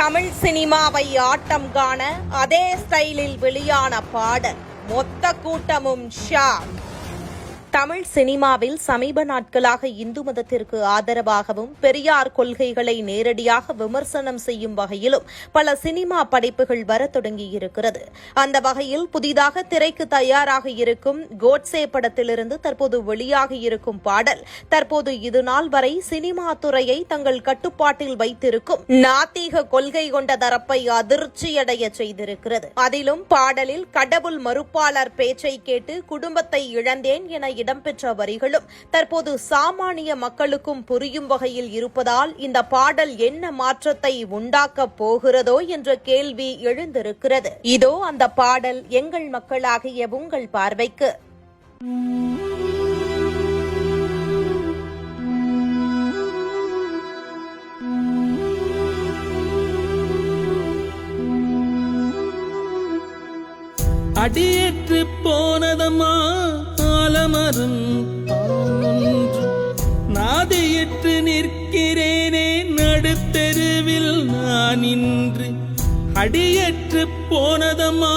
தமிழ் சினிமாவை ஆட்டம் காண அதே ஸ்டைலில் வெளியான பாடல் மொத்த கூட்டமும் ஷாக். தமிழ் சினிமாவில் சமீப நாட்களாக இந்து மதத்திற்கு ஆதரவாகவும் பெரியார் கொள்கைகளை நேரடியாக விமர்சனம் செய்யும் வகையிலும் பல சினிமா படைப்புகள் வர தொடங்கியிருக்கிறது. அந்த வகையில் புதிதாக திரைக்கு தயாராக இருக்கும் கோட்சே படத்திலிருந்து தற்போது வெளியாக இருக்கும் பாடல் தற்போது இதுநாள் வரை சினிமா துறையை தங்கள் கட்டுப்பாட்டில் வைத்திருக்கும் நாத்திக கொள்கை கொண்ட தரப்பை அதிர்ச்சியடைய செய்திருக்கிறது. அதிலும் பாடலில் கடவுள் மறுப்பாளர் பேச்சை கேட்டு குடும்பத்தை இழந்தேன் என இடம்பெற்ற வரிகளும் தற்போது சாமானிய மக்களுக்கும் புரியும் வகையில் இருப்பதால் இந்த பாடல் என்ன மாற்றத்தை உண்டாக்கப் போகிறதோ என்ற கேள்வி எழுந்திருக்கிறது. இதோ அந்த பாடல் எங்கள் மக்களாகிய உங்கள் பார்வைக்கு. அடியேற்று போனதம்மா ஆலமரம் நாதியற்று நிற்கிறேனே நடுத்தெருவில் நான் இன்று. அடியற்று போனதம்மா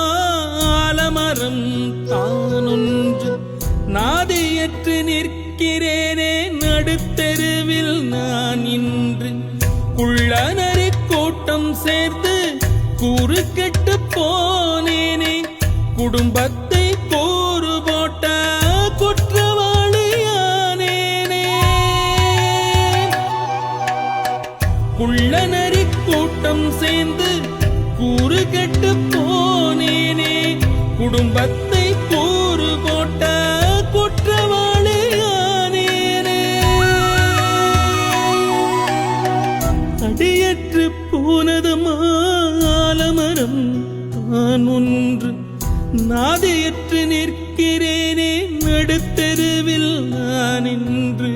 ஆலமரம் தானொன்று நாதியற்று நிற்கிறேனே நடுத்தெருவில் நான் இன்று. குள்ளநரி கூட்டம் சேர்த்து கூறு கெட்டு போனேனே குடும்பத்தை கூறு போட்ட குற்றவாளியானேனே. குள்ளநரி கூட்டம் சேர்ந்து கூறு கெட்டு போனேனே குடும்பத்தை கூறு போட்ட குற்றவாளியானேனே. அடியற்று போனது ஆலமரம் தான் ஒன்று நாதியற்று நிற்கிறேனே நடுத்தெருவில் நான் இன்று.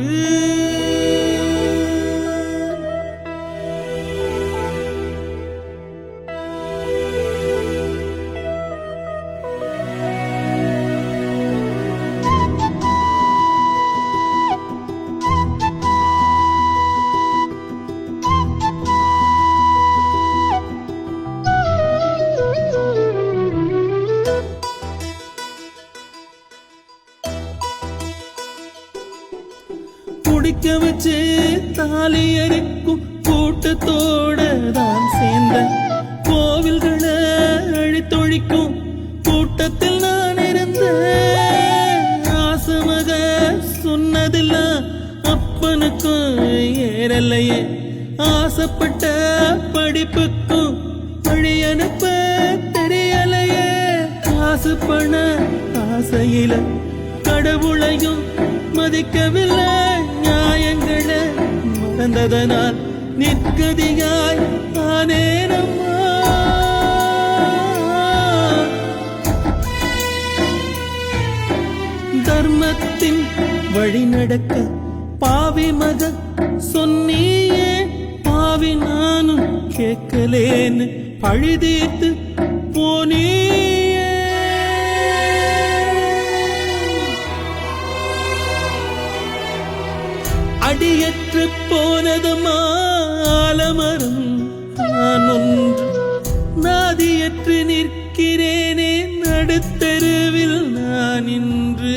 குடிக்க வச்சு தாலி அரிக்கும் கூட்டத்தோட தான் சேர்ந்த கோவில்களை அழித்தொழிக்கும் கூட்டத்தில் நான் இருந்த. ஆசமக சொன்னதெல்லாம் அப்பனுக்கும் ஏறலையே ஆசைப்பட்ட படிப்புக்கும் வழி அனுப்ப தெரியலையே. காசு பண ஆசையில கடவுளையும் மதிக்கவில்லை நியாயங்களை மறந்ததனால் நிற்கதியாய் ஆனேனம்மா. தர்மத்தின் வழி நடக்க பாவி மக சொன்னியே பாவி நானும் கேட்கலேன்னு பழி தீர்த்து போனியே. அடியற்று போனதும் ஆலமரம் நான் ஒன்று நாதியற்று நிற்கிறேனே நடுத்தெருவில் நான் இன்று.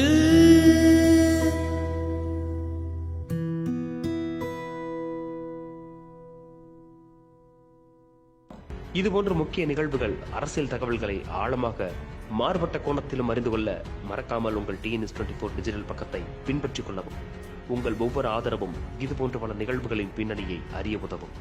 இதுபோன்ற முக்கிய நிகழ்வுகள், அரசியல் தகவல்களை ஆழமாக மாறுபட்ட கோணத்திலும் அறிந்து கொள்ள மறக்காமல் உங்கள் TNS24 டிஜிட்டல் பக்கத்தை பின்பற்றிக் கொள்ளவும். உங்கள் ஒவ்வொரு ஆதரவும் இதுபோன்ற பல நிகழ்வுகளின் பின்னணியை அறிய உதவும்.